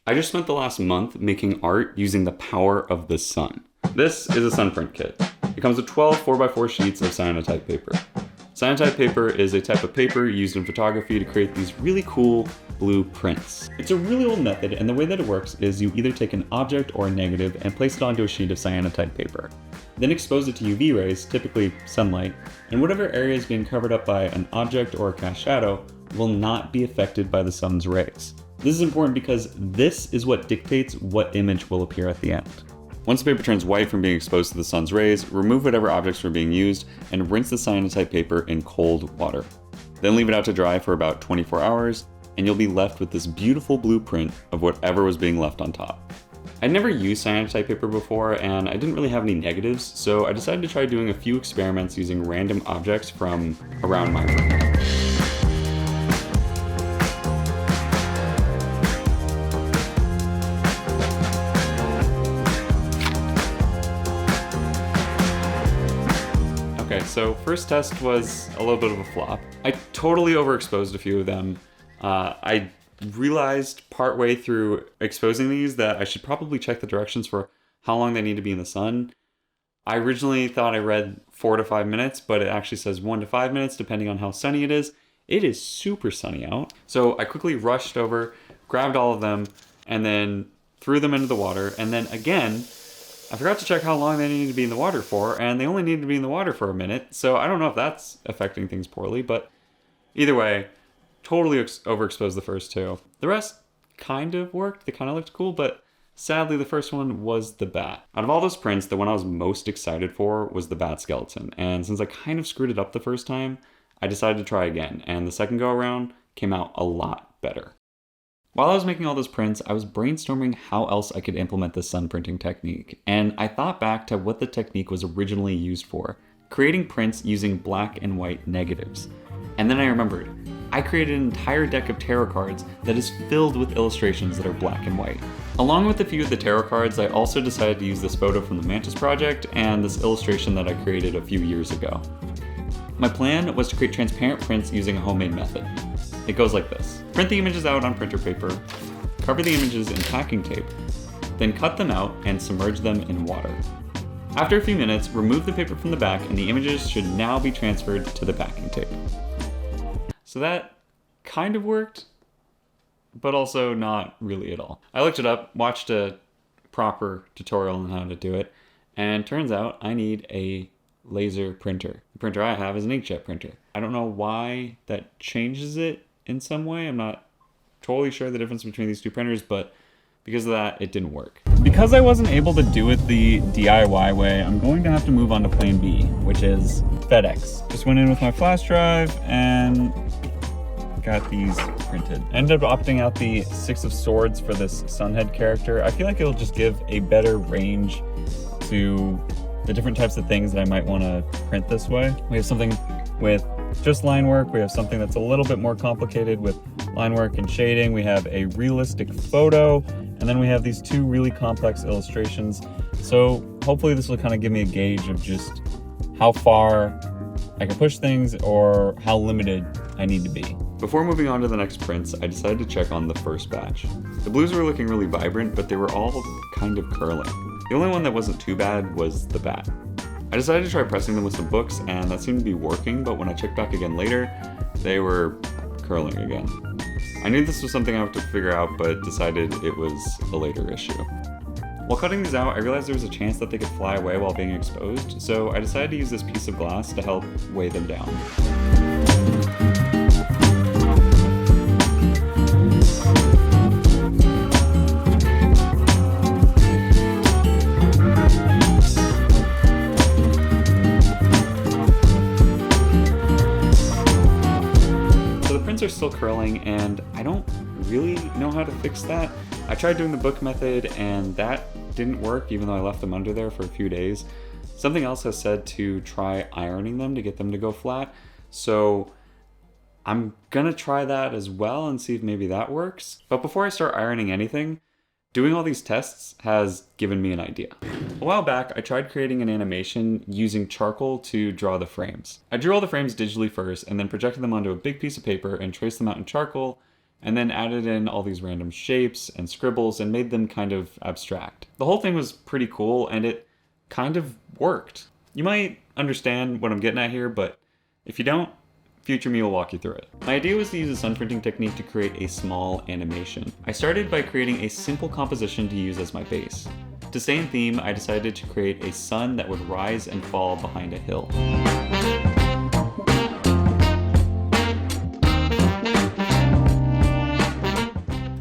I just spent the last month making art using the power of the sun. This is a sun print kit. It comes with 12 4x4 sheets of cyanotype paper. Cyanotype paper is a type of paper used in photography to create these really cool blue prints. It's a really old method, and the way that it works is you either take an object or a negative and place it onto a sheet of cyanotype paper. Then expose it to UV rays, typically sunlight, and whatever area is being covered up by an object or a cast shadow will not be affected by the sun's rays. This is important because this is what dictates what image will appear at the end. Once the paper turns white from being exposed to the sun's rays, remove whatever objects were being used and rinse the cyanotype paper in cold water. Then leave it out to dry for about 24 hours, and you'll be left with this beautiful blueprint of whatever was being left on top. I'd never used cyanotype paper before, and I didn't really have any negatives, so I decided to try doing a few experiments using random objects from around my room. Okay, so first test was a little bit of a flop. I totally overexposed a few of them. I realized partway through exposing these that I should probably check the directions for how long they need to be in the sun. I originally thought I read 4 to 5 minutes, but it actually says 1 to 5 minutes depending on how sunny it is. It is super sunny out. So I quickly rushed over, grabbed all of them, and then threw them into the water, and then again, I forgot to check how long they needed to be in the water for, and they only needed to be in the water for a minute, so I don't know if that's affecting things poorly, but either way, totally overexposed the first two. The rest kind of worked, they kind of looked cool, but sadly the first one was the bat. Out of all those prints, the one I was most excited for was the bat skeleton, and since I kind of screwed it up the first time, I decided to try again, and the second go around came out a lot better. While I was making all those prints, I was brainstorming how else I could implement this sun printing technique, and I thought back to what the technique was originally used for, creating prints using black and white negatives. And then I remembered, I created an entire deck of tarot cards that is filled with illustrations that are black and white. Along with a few of the tarot cards, I also decided to use this photo from the Mantis project and this illustration that I created a few years ago. My plan was to create transparent prints using a homemade method. It goes like this. Print the images out on printer paper, cover the images in packing tape, then cut them out and submerge them in water. After a few minutes, remove the paper from the back and the images should now be transferred to the packing tape. So that kind of worked, but also not really at all. I looked it up, watched a proper tutorial on how to do it, and turns out I need a laser printer. The printer I have is an inkjet printer. I don't know why that changes it in some way. I'm not totally sure the difference between these two printers, but because of that, it didn't work. Because I wasn't able to do it the DIY way, I'm going to have to move on to plan B, which is FedEx. Just went in with my flash drive and got these printed. Ended up opting out the 6 of Swords for this Sunhead character. I feel like it'll just give a better range to the different types of things that I might want to print this way. We have something with just line work, we have something that's a little bit more complicated with line work and shading, we have a realistic photo, and then we have these 2 really complex illustrations. So hopefully this will kind of give me a gauge of just how far I can push things or how limited I need to be. Before moving on to the next prints, I decided to check on the first batch. The blues were looking really vibrant, but they were all kind of curling. The only one that wasn't too bad was the bat. I decided to try pressing them with some books, and that seemed to be working, but when I checked back again later, they were curling again. I knew this was something I had to figure out, but decided it was a later issue. While cutting these out, I realized there was a chance that they could fly away while being exposed, so I decided to use this piece of glass to help weigh them down. Are still curling, and I don't really know how to fix that. I tried doing the book method and that didn't work, even though I left them under there for a few days. Something else has said to try ironing them to get them to go flat, so I'm gonna try that as well and see if maybe that works. But before I start ironing anything, doing all these tests has given me an idea. A while back, I tried creating an animation using charcoal to draw the frames. I drew all the frames digitally first and then projected them onto a big piece of paper and traced them out in charcoal and then added in all these random shapes and scribbles and made them kind of abstract. The whole thing was pretty cool, and it kind of worked. You might understand what I'm getting at here, but if you don't, future me will walk you through it. My idea was to use a sun printing technique to create a small animation. I started by creating a simple composition to use as my base. To stay in theme, I decided to create a sun that would rise and fall behind a hill.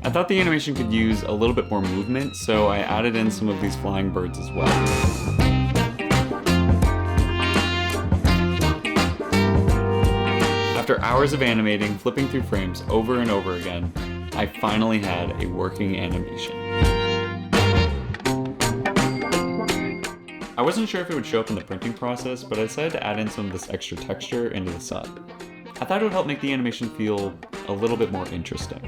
I thought the animation could use a little bit more movement, so I added in some of these flying birds as well. After hours of animating, flipping through frames over and over again, I finally had a working animation. I wasn't sure if it would show up in the printing process, but I decided to add in some of this extra texture into the sun. I thought it would help make the animation feel a little bit more interesting.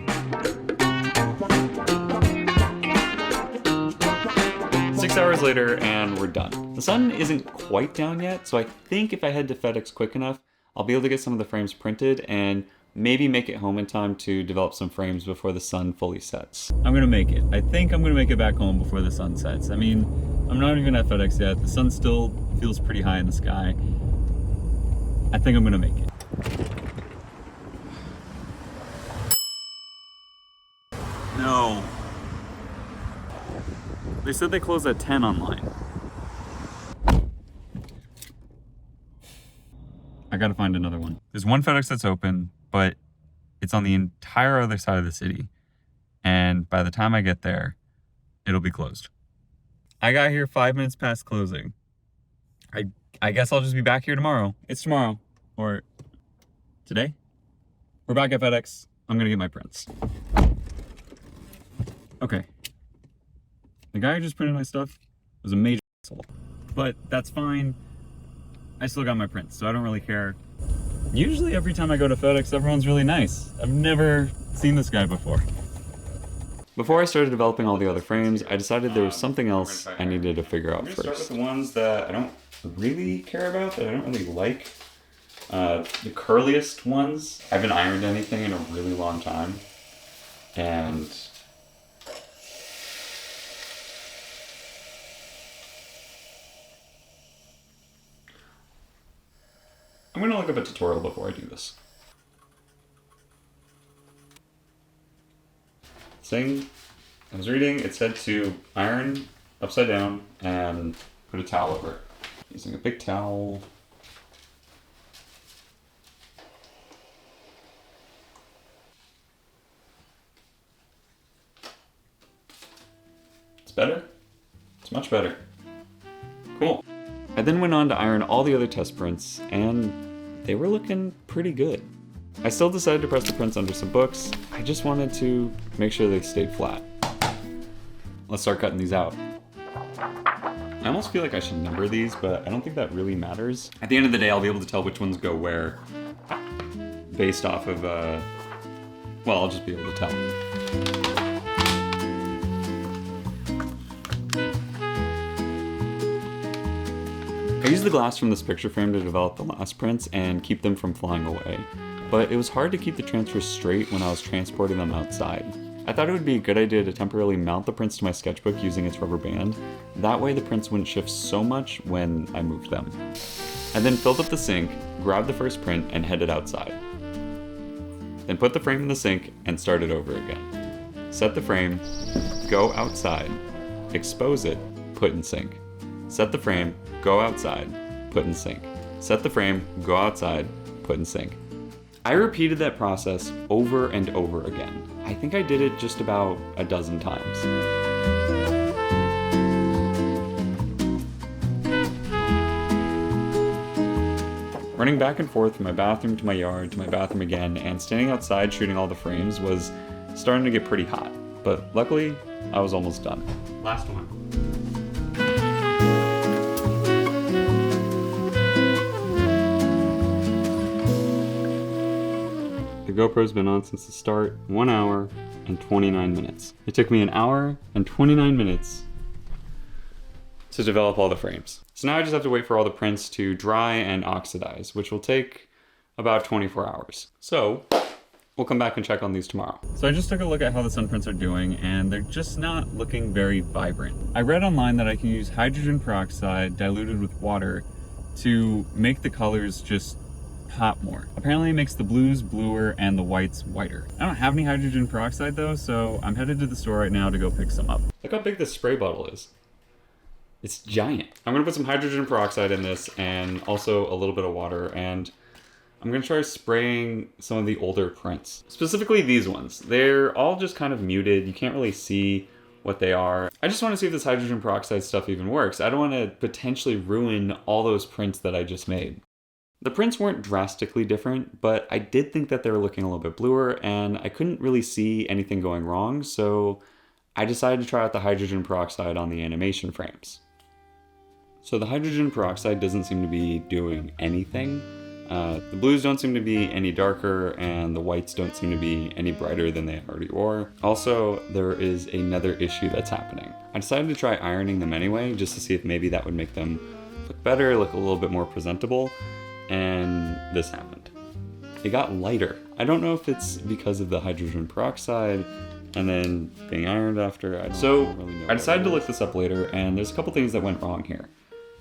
6 hours later, and we're done. The sun isn't quite down yet, so I think if I head to FedEx quick enough, I'll be able to get some of the frames printed and maybe make it home in time to develop some frames before the sun fully sets. I'm gonna make it. I think I'm gonna make it back home before the sun sets. I mean, I'm not even at FedEx yet. The sun still feels pretty high in the sky. I think I'm gonna make it. No. They said they close at 10 online. I gotta find another one. There's one FedEx that's open, but it's on the entire other side of the city. And by the time I get there, it'll be closed. I got here 5 minutes past closing. I guess I'll just be back here tomorrow. It's tomorrow. Or today? We're back at FedEx. I'm gonna get my prints. Okay. The guy who just printed my stuff was a major asshole. But that's fine. I still got my prints, so I don't really care. Usually every time I go to FedEx, everyone's really nice. I've never seen this guy before. Before I started developing all the other frames, I decided there was something else I needed to figure out first. I'm gonna start with the ones that I don't really care about, that I don't really like. The curliest ones. I haven't ironed anything in a really long time. And I'm gonna look up a tutorial before I do this. Thing I was reading, it said to iron upside down and put a towel over it. Using a big towel. It's better? It's much better. Cool. I then went on to iron all the other test prints, and they were looking pretty good. I still decided to press the prints under some books. I just wanted to make sure they stayed flat. Let's start cutting these out. I almost feel like I should number these, but I don't think that really matters. At the end of the day, I'll be able to tell which ones go where based off of, well, I'll just be able to tell. I used the glass from this picture frame to develop the last prints and keep them from flying away, but it was hard to keep the transfers straight when I was transporting them outside. I thought it would be a good idea to temporarily mount the prints to my sketchbook using its rubber band. That way the prints wouldn't shift so much when I moved them. I then filled up the sink, grabbed the first print, and headed outside. Then put the frame in the sink and started over again. Set the frame, go outside, expose it, put in sink. Set the frame, go outside, put in sink. Set the frame, go outside, put in sink. I repeated that process over and over again. I think I did it just about a dozen times. Running back and forth from my bathroom to my yard to my bathroom again and standing outside shooting all the frames was starting to get pretty hot. But luckily, I was almost done. Last one. The GoPro's been on since the start, 1 hour and 29 minutes. It took me 1 hour and 29 minutes to develop all the frames. So now I just have to wait for all the prints to dry and oxidize, which will take about 24 hours. So We'll come back and check on these tomorrow. So I just took a look at how the sun prints are doing, and they're just not looking very vibrant. I read online that I can use hydrogen peroxide diluted with water to make the colors just pop more. Apparently it makes the blues bluer and the whites whiter. I don't have any hydrogen peroxide though, so I'm headed to the store right now to go pick some up. Look how big this spray bottle is. It's giant. I'm gonna put some hydrogen peroxide in this and also a little bit of water, and I'm gonna try spraying some of the older prints. Specifically these ones. They're all just kind of muted. You can't really see what they are. I just wanna see if this hydrogen peroxide stuff even works. I don't wanna potentially ruin all those prints that I just made. The prints weren't drastically different, but I did think that they were looking a little bit bluer, and I couldn't really see anything going wrong, so I decided to try out the hydrogen peroxide on the animation frames. So the hydrogen peroxide doesn't seem to be doing anything. The blues don't seem to be any darker, and the whites don't seem to be any brighter than they already were. Also, there is another issue that's happening. I decided to try ironing them anyway, just to see if maybe that would make them look better, look a little bit more presentable, and this happened. It got lighter. I don't know if it's because of the hydrogen peroxide and then being ironed after. I decided to look this up later, and there's a couple things that went wrong here.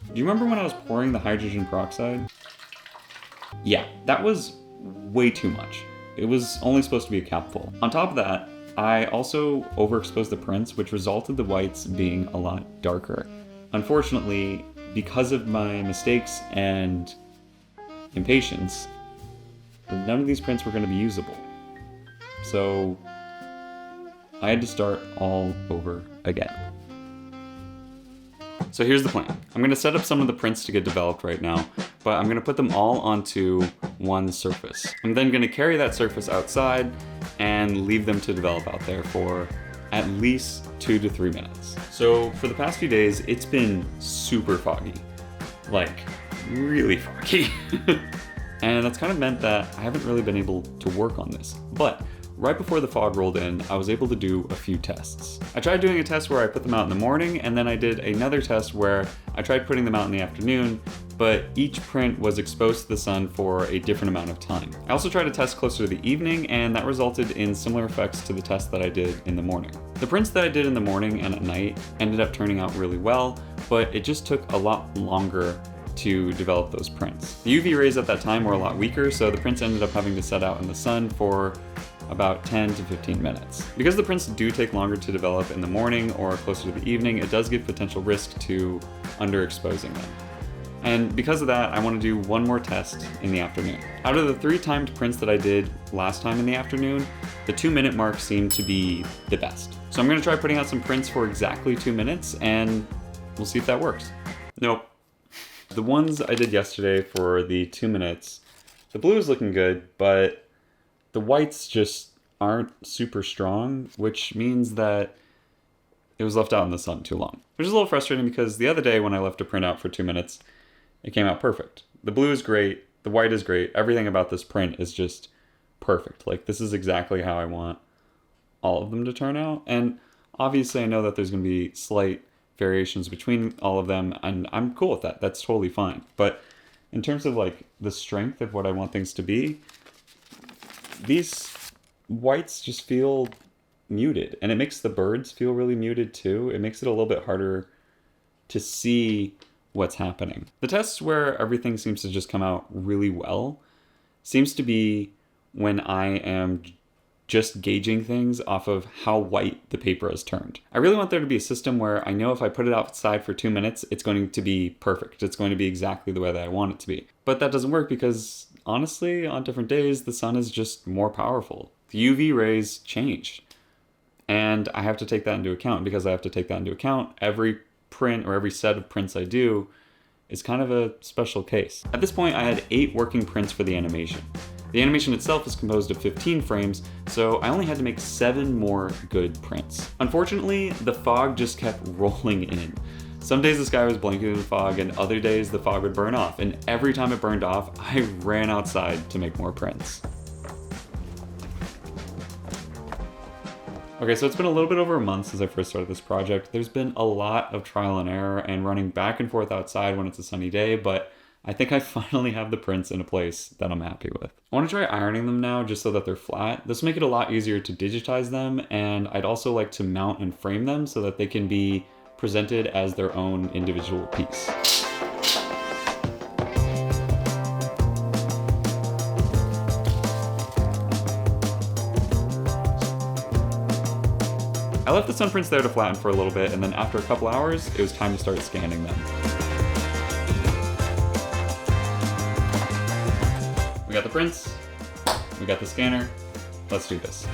Do you remember when I was pouring the hydrogen peroxide? Yeah, that was way too much. It was only supposed to be a capful. On top of that, I also overexposed the prints, which resulted the whites being a lot darker. Unfortunately, because of my mistakes and impatience, none of these prints were going to be usable. So I had to start all over again. So here's the plan. I'm going to set up some of the prints to get developed right now, but I'm going to put them all onto one surface. I'm then going to carry that surface outside and leave them to develop out there for at least 2 to 3 minutes. So for the past few days, it's been super foggy. Like, really foggy. And that's kind of meant that I haven't really been able to work on this. But right before the fog rolled in, I was able to do a few tests. I tried doing a test where I put them out in the morning, and then I did another test where I tried putting them out in the afternoon, but each print was exposed to the sun for a different amount of time. I also tried a test closer to the evening, and that resulted in similar effects to the test that I did in the morning. The prints that I did in the morning and at night ended up turning out really well, but it just took a lot longer to develop those prints. The UV rays at that time were a lot weaker, so the prints ended up having to set out in the sun for about 10 to 15 minutes. Because the prints do take longer to develop in the morning or closer to the evening, it does give potential risk to underexposing them. And because of that, I want to do one more test in the afternoon. Out of the 3 timed prints that I did last time in the afternoon, the 2-minute mark seemed to be the best. So I'm going to try putting out some prints for exactly 2 minutes, and we'll see if that works. Nope. The ones I did yesterday for the 2 minutes, the blue is looking good, but the whites just aren't super strong, which means that it was left out in the sun too long. Which is a little frustrating because the other day when I left a print out for 2 minutes, it came out perfect. The blue is great, the white is great, everything about this print is just perfect. Like, this is exactly how I want all of them to turn out. And obviously I know that there's going to be slight variations between all of them, and I'm cool with that. That's totally fine. But in terms of like the strength of what I want things to be, these whites just feel muted, and it makes the birds feel really muted too. It makes it a little bit harder to see what's happening. The tests where everything seems to just come out really well seems to be when I am just gauging things off of how white the paper has turned. I really want there to be a system where I know if I put it outside for 2 minutes, it's going to be perfect. It's going to be exactly the way that I want it to be. But that doesn't work because, honestly, on different days, the sun is just more powerful. The UV rays change. And I have to take that into account. Because I have to take that into account, every print or every set of prints I do is kind of a special case. At this point, I had 8 working prints for the animation. The animation itself is composed of 15 frames, so I only had to make 7 more good prints. Unfortunately, the fog just kept rolling in. Some days the sky was blanketed in fog, and other days the fog would burn off, and every time it burned off, I ran outside to make more prints. Okay, so it's been a little bit over a month since I first started this project. There's been a lot of trial and error and running back and forth outside when it's a sunny day, but I think I finally have the prints in a place that I'm happy with. I want to try ironing them now just so that they're flat. This will make it a lot easier to digitize them, and I'd also like to mount and frame them so that they can be presented as their own individual piece. I left the sun prints there to flatten for a little bit, and then after a couple hours, it was time to start scanning them. We got the prints, we got the scanner, let's do this.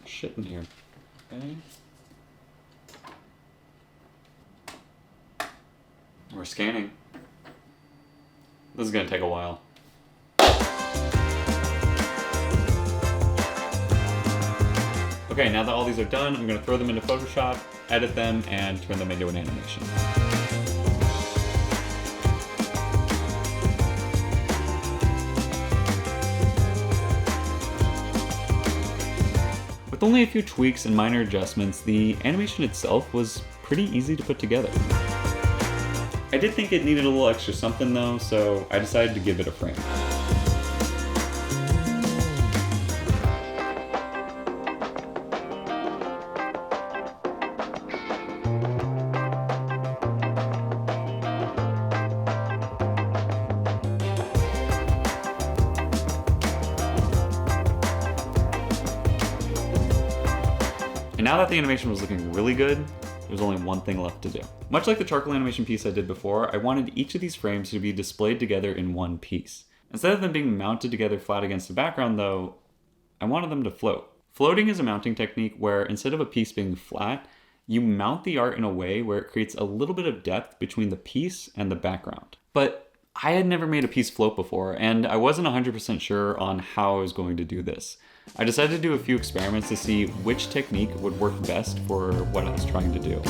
Shit in here. Okay. We're scanning. This is gonna take a while. Okay, now that all these are done, I'm gonna throw them into Photoshop, edit them, and turn them into an animation. With only a few tweaks and minor adjustments, the animation itself was pretty easy to put together. I did think it needed a little extra something though, so I decided to give it a frame. And now that the animation was looking really good, there was only one thing left to do. Much like the charcoal animation piece I did before, I wanted each of these frames to be displayed together in one piece. Instead of them being mounted together flat against the background though, I wanted them to float. Floating is a mounting technique where instead of a piece being flat, you mount the art in a way where it creates a little bit of depth between the piece and the background. But I had never made a piece float before, and I wasn't 100% sure on how I was going to do this. I decided to do a few experiments to see which technique would work best for what I was trying to do.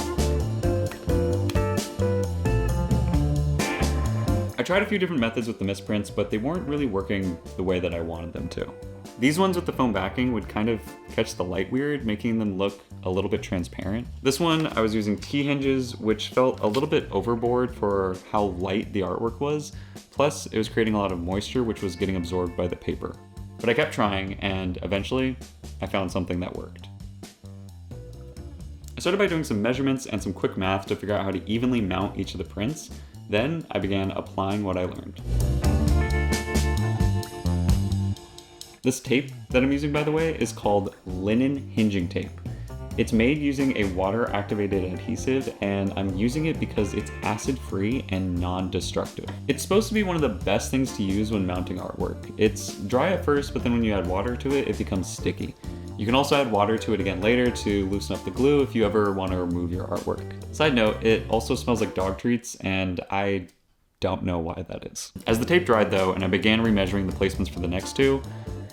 I tried a few different methods with the misprints, but they weren't really working the way that I wanted them to. These ones with the foam backing would kind of catch the light weird, making them look a little bit transparent. This one, I was using T-hinges, which felt a little bit overboard for how light the artwork was. Plus, it was creating a lot of moisture, which was getting absorbed by the paper. But I kept trying, and eventually, I found something that worked. I started by doing some measurements and some quick math to figure out how to evenly mount each of the prints. Then, I began applying what I learned. This tape that I'm using, by the way, is called linen hinging tape. It's made using a water-activated adhesive, and I'm using it because it's acid-free and non-destructive. It's supposed to be one of the best things to use when mounting artwork. It's dry at first, but then when you add water to it, it becomes sticky. You can also add water to it again later to loosen up the glue if you ever want to remove your artwork. Side note, it also smells like dog treats, and I don't know why that is. As the tape dried though, and I began remeasuring the placements for the next two,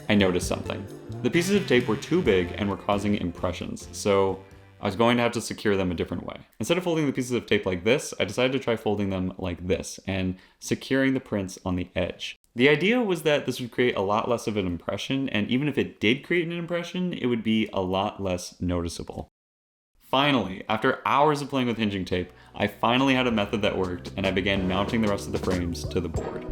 I noticed something. The pieces of tape were too big and were causing impressions, so I was going to have to secure them a different way. Instead of folding the pieces of tape like this, I decided to try folding them like this and securing the prints on the edge. The idea was that this would create a lot less of an impression, and even if it did create an impression, it would be a lot less noticeable. Finally, after hours of playing with hinging tape, I finally had a method that worked, and I began mounting the rest of the frames to the board.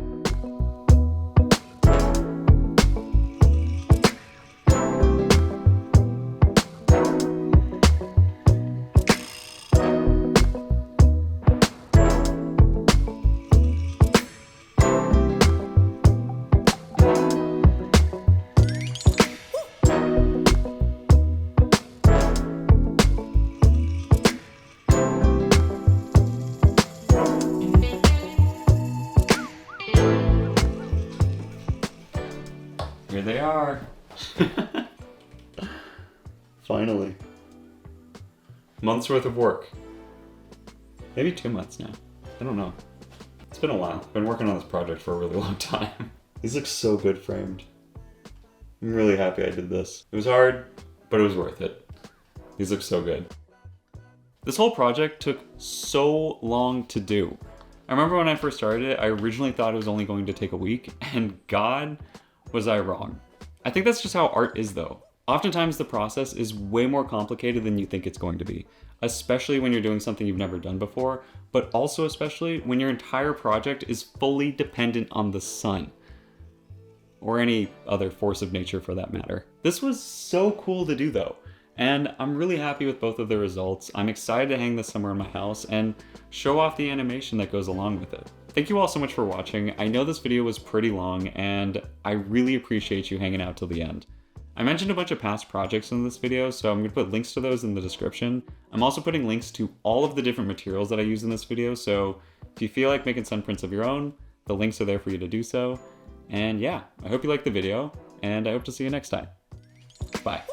Here they are. Finally. Months worth of work. Maybe 2 months now. I don't know. It's been a while. I've been working on this project for a really long time. These look so good framed. I'm really happy I did this. It was hard, but it was worth it. These look so good. This whole project took so long to do. I remember when I first started it, I originally thought it was only going to take a week, and God, was I wrong. I think that's just how art is though. Oftentimes the process is way more complicated than you think it's going to be, especially when you're doing something you've never done before, but also especially when your entire project is fully dependent on the sun. Or any other force of nature for that matter. This was so cool to do though, and I'm really happy with both of the results. I'm excited to hang this somewhere in my house and show off the animation that goes along with it. Thank you all so much for watching. I know this video was pretty long, and I really appreciate you hanging out till the end. I mentioned a bunch of past projects in this video, so I'm going to put links to those in the description. I'm also putting links to all of the different materials that I use in this video, so if you feel like making sun prints of your own, the links are there for you to do so. And yeah, I hope you liked the video, and I hope to see you next time. Bye.